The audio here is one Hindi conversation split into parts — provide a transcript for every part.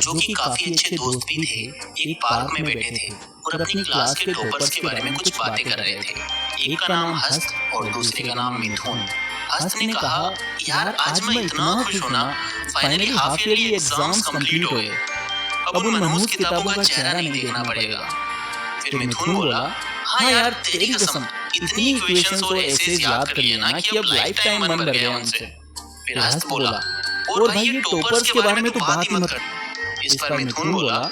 जो कि काफी अच्छे दोस्त भी थे, एक पार्क में बैठे थे और अपनी क्लास के टॉपर्स के बारे में कुछ बातें कर रहे थे। एक का नाम हस्त और दूसरे का नाम मिथुन। हस्त ने कहा, यार आज मैं इतना खुश हूं ना, finally half yearly exams complete हो गए। अब उन मनहूस किताबों का चेहरा नहीं देखना पड़ेगा। फिर मिथुन बोला, हाँ यार तेरी कसम, इतनी इक्वेशंस और एसेस याद कर लिए ना कि अब लाइफ टाइम मन भर गया उनसे। फिर हस्त बोला, और भाई ये टॉपर्स के बारे में तो बात ही मत कर। इस पर मिथुन बोला,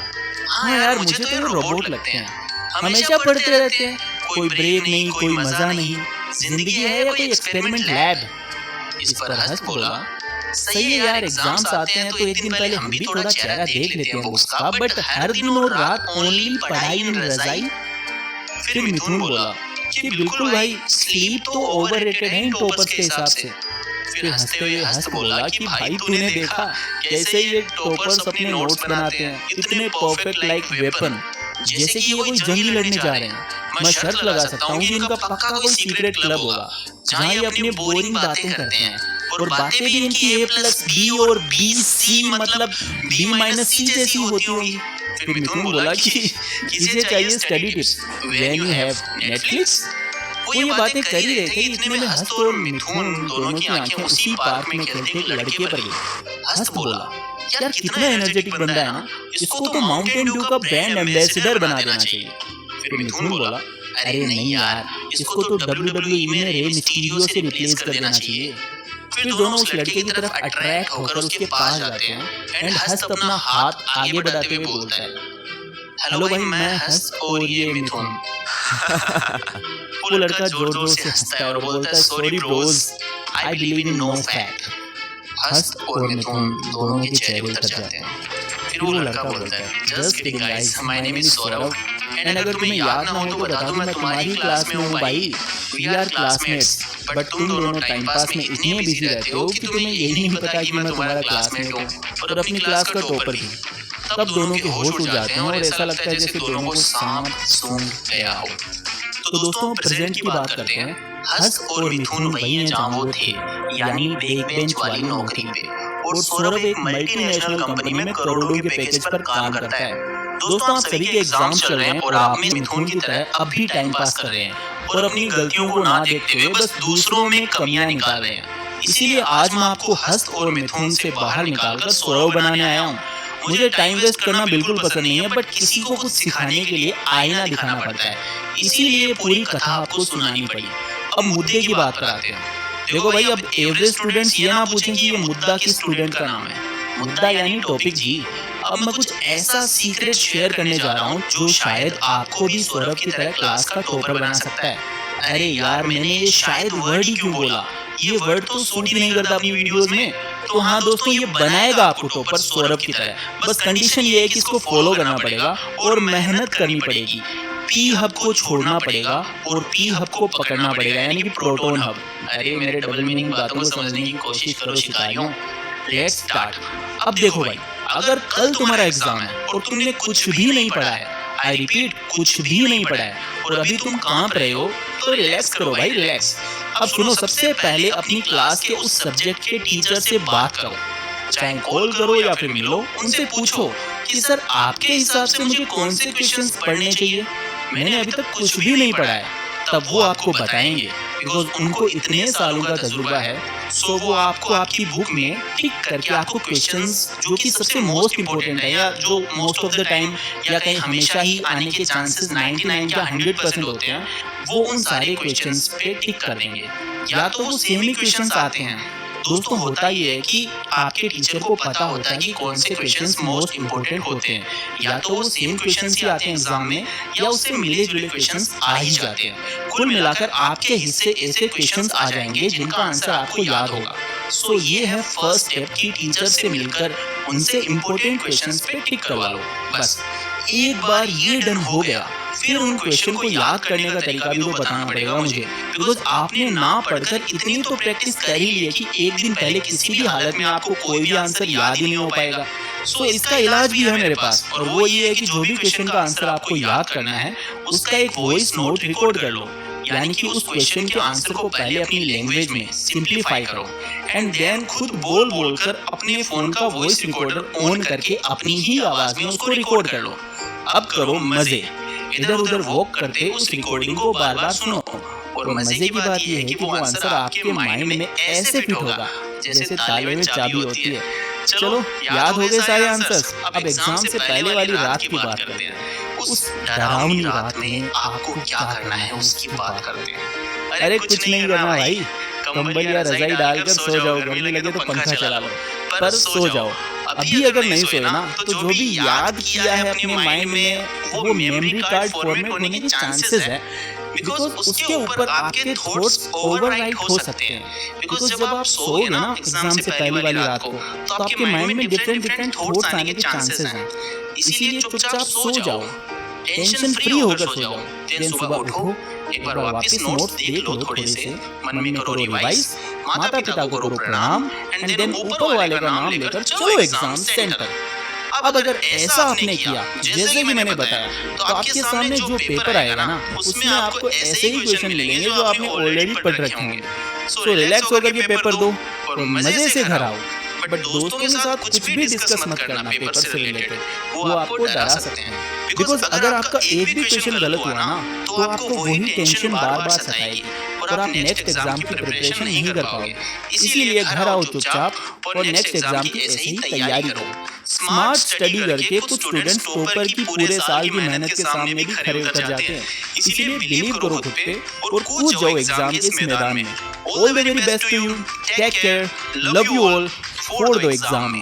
हाँ यार मुझे तो ये रोबोट लगते हैं, हमेशा पढ़ते रहते हैं, कोई ब्रेक नहीं, कोई मजा नहीं, जिंदगी है या कोई एक्सपेरिमेंट लैब। इस पर हस्त बोला, सही है यार, एग्जाम्स आते हैं तो एक दिन पहले हम भी थोड़ा चेहरा देख लेते हैं बुक्स का, बट हर दिन और रात ओनली पढ़ाई में रजाई। फिर मिथुन बोला कि बिल्कुल भाई, स्लीप तो ओवररेटेड है इन टॉपर्स के हिसाब से। फिर हंसते हुए हस्त बोला कि भाई तूने देखा कैसे ये टॉपर्स अपने नोट्स बनाते हैं, इतने परफेक्ट लाइक वेपन, जैसे कि ये कोई जंग लड़ने जा रहे हैं। मैं शर्त लगा सकता हूँ कि इनका पक्का कोई सीक्रेट क्लब होगा जहाँ ये अपनी बोरिंग बातें करते हैं, और बातें भी इनकी A+B और BC मतलब B-C जैसी होती होंगी। फिर मिथुन बोला कि किसे चाहिए study tips when you have Netflix. वो ये बातें कर ही रहे थे, इतने में हस्त और मिथुन दोनों की आंखें उसी पार्क में खेलते एक लड़के पर गई। हस्त बोला, यार कितना एनर्जेटिक बंदा है ना, इसको तो माउंटेन ड्यू का ब्रांड एम्बेसडर बना देना चाहिए। फिर मिथुन बोला, अरे नहीं यार, इसको तो WWE में रे मिस्टीरियो से रिप्लेस कर देना चाहिए। फिर दोनों उस लड़के की तरफ अट्रैक्ट होकर उसके पास जाते हैं एंड हस्त अपना हाथ आगे बढ़ाते हुए बोलता है, हेलो भाई, मैं हस्त और ये मिथुन। वो लड़का जोर जोर से हंसता है और बोलता है, sorry bros, I believe in no fact. हस्त और मिथुन दोनों के चेहरे उतर जाते हैं। फिर वो लड़का बोलता है, just kidding guys, my name is Saurabh, and अगर तुम्हें याद ना हो तो बता दूं, मैं तुम्हारी क्लास में हूँ भाई, वी आर क्लासमेट्स। बट तुम दोनों टाइम पास में इतने बिजी रहते हो कि तुम्हें यही नहीं पता कि मैं तुम्हारा क्लासमेट हूँ और अपनी क्लास का टॉपर भी। तब दोनों के होश उड़ जाते हैं और ऐसा लगता है जैसे दोनों को सांप सूंघ गया हो। तो दोस्तों प्रेजेंट की बात करते हैं। हस्त और मिथुन वही हैं जहाँ वो थे, यानी बैक बेंच वाली नौकरी पे, और सौरभ एक मल्टीनेशनल कंपनी में करोड़ों के पैकेज पर काम करता है। दोस्तों आप सभी के एग्जाम्स चल रहे हैं और आप भी मिथुन की तरह अब भी टाइम पास कर रहे हैं और अपनी गलतियों को ना देखते हुए बस दूसरों में कमियां निकाल रहे हैं। इसीलिए आज मैं आपको हस्त और मिथुन से बाहर निकालकर सौरभ बनाने आया हूँ। मुझे टाइम वेस्ट करना बिल्कुल पसंद नहीं है, बट किसी को कुछ सिखाने के लिए आईना दिखाना पड़ता है, इसीलिए पूरी कथा आपको सुनानी पड़ी। अब मुद्दे की बात कराते हैं। देखो भाई, अब एवरेज स्टूडेंट्स ये ना पूछें कि ये मुद्दा किस स्टूडेंट का नाम है। मुद्दा यानी टॉपिक जी। अब मैं कुछ ऐसा सीक्रेट शेयर करने जा रहा हूँ जो शायद आपको भी सौरभ की तरह क्लास का टॉपर बना सकता है। अरे यार, मैंने ये शायद वर्ड ही क्यों बोला, ये वर्ड तो सूट ही नहीं करता अपनी वीडियोस में। तो हाँ दोस्तों, ये बनाएगा आपको टॉपर सौरभ की तरह, बस कंडीशन ये है कि इसको फॉलो करना पड़ेगा और मेहनत करनी पड़ेगी। पी हब को छोड़ना पड़ेगा और पी हब को पकड़ना पड़ेगा, यानी कि प्रोटोन हब। अरे मेरे डबल मीनिंग बातों को समझने की कोशिश करो शिकारियों। Let's start. अब देखो भाई, अगर कल तुम्हारा एग्जाम है और तुमने कुछ भी नहीं पढ़ा है, आई रिपीट कुछ भी नहीं पढ़ा है, और अभी तुम कांप रहे हो, तो रिलैक्स करो भाई, रिलैक्स। अब सुनो, सबसे पहले अपनी क्लास के उस सब्जेक्ट के टीचर से बात करो, चाहे कॉल करो या फिर मिलो, उनसे पूछो कि सर आपके हिसाब से मुझे कौन से क्वेश्चंस पढ़ने चाहिए, मैंने अभी तक कुछ भी नहीं पढ़ा है। तब वो आपको बताएंगे, बिकॉज उनको इतने सालों का तजुर्बा है। सो वो आपको आपकी बुक में टिक करके आपको क्वेश्चंस जो कि सबसे मोस्ट इंपॉर्टेंट है, या जो मोस्ट ऑफ द टाइम या कहीं हमेशा ही आने के चांसेस 99 या 100% होते हैं, वो उन सारे क्वेश्चंस पे टिक कर देंगे। या तो वो सेम ही क्वेश्चंस आते हैं। दोस्तों होता ये है कि आपके टीचर को पता होता है कि कौन से क्वेश्चंस मोस्ट इंपॉर्टेंट होते हैं, या तो वो सेम क्वेश्चंस ही आते हैं एग्जाम में, या उससे मिले जुले क्वेश्चंस आ ही जाते हैं। कुल मिलाकर आपके हिस्से ऐसे क्वेश्चंस आ जाएंगे जिनका आंसर आपको याद होगा। सो ये है फर्स्ट स्टेप कि टीचर से मिलकर उनसे इंपॉर्टेंट क्वेश्चंस पे टिक करवा लो। बस एक बार ये डन हो गया, फिर उन क्वेश्चन को याद करने का तरीका भी तो बताना पड़ेगा मुझे, बिकॉज आपने ना पढ़कर इतनी तो प्रैक्टिस कर ही ली है कि एक दिन पहले किसी भी हालत में आपको कोई भी आंसर याद ही नहीं हो पाएगा। सो इसका इलाज भी है मेरे पास, और वो ये है कि जो भी क्वेश्चन का आंसर आपको याद करना है उसका एक वॉइस नोट रिकॉर्ड कर लो, यानी कि उस क्वेश्चन के आंसर को पहले अपनी लैंग्वेज में सिंप्लीफाई करो एंड देन खुद बोल कर अपने फोन का वॉइस रिकॉर्डर ऑन करके अपनी ही आवाज में उसको रिकॉर्ड कर लो। अब करो मजे, इधर उधर वॉक करते उस रिकॉर्डिंग को बार बार सुनो। और मजे की बात यह है कि वो आंसर आपके माइंड में ऐसे फिट होगा जैसे ताले में चाबी होती है। चलो याद हो गए सारे आंसर्स। अब एग्जाम से पहले वाली रात की बात करते हैं। उस डरावनी रात में आपको क्या करना है उसकी बात करते हैं। अरे कुछ नहीं करना भाई, कंबल या रजाई डालकर सो जाओ, गर्मी लगे तो पंखा चला लो, पर सो जाओ। अभी अगर नहीं सोए ना तो जो भी याद किया है अपने माइंड में वो मेमोरी कार्ड फॉर्मेट होने के चांसेस है, बिकॉज उसके ऊपर आपके थॉट्स ओवरराइट हो सकते हैं। बिकॉज जब आप सोओगे ना एग्जाम से पहले वाली रात को तो आपके माइंड में डिफरेंट थॉट्स आने के चांसेस हैं। इसीलिए चुपचाप सो जाओ, टेंशन फ्री होकर सो जाओ। देन सुबह उठो, एक बार वापस नोट्स देख लो थोड़े से, मन में करो रिवाइज, माता पिता को करो प्रणाम एंड देन ऊपर वाले का नाम लेकर चलो एग्जाम सेंटर। अब अगर ऐसा आपने किया जैसे कि मैंने बताया तो आपके सामने जो पेपर आएगा ना उसमें आपको ऐसे ही क्वेश्चन मिलेंगे जो आपने ऑलरेडी पढ़ रखे होंगे। सो रिलैक्स होकर के पेपर दो और मजे से घर आओ। बट दोस्तों के साथ कुछ भी डिस्कस मत करना पेपर से रिलेटेड, वो आपको डरा सकते हैं। बिकॉज अगर आपका एक भी क्वेश्चन गलत हुआ ना तो आपको वही टेंशन बार बार सताएगी और आप नेक्स्ट एग्जाम की प्रिपरेशन नहीं कर पाओगे। इसीलिए घर आओ चुपचाप और नेक्स्ट एग्जाम की ऐसे ही तैयारी करो। स्मार्ट स्टडी करके कुछ स्टूडेंट्स टॉपर की पूरे साल की मेहनत के सामने भी खड़े उतर जाते हैं। इसीलिए बिलीव करो खुद पे और कूद जाओ एग्जाम के इस मैदान में। All the very best to you, take care, love you all for the exam.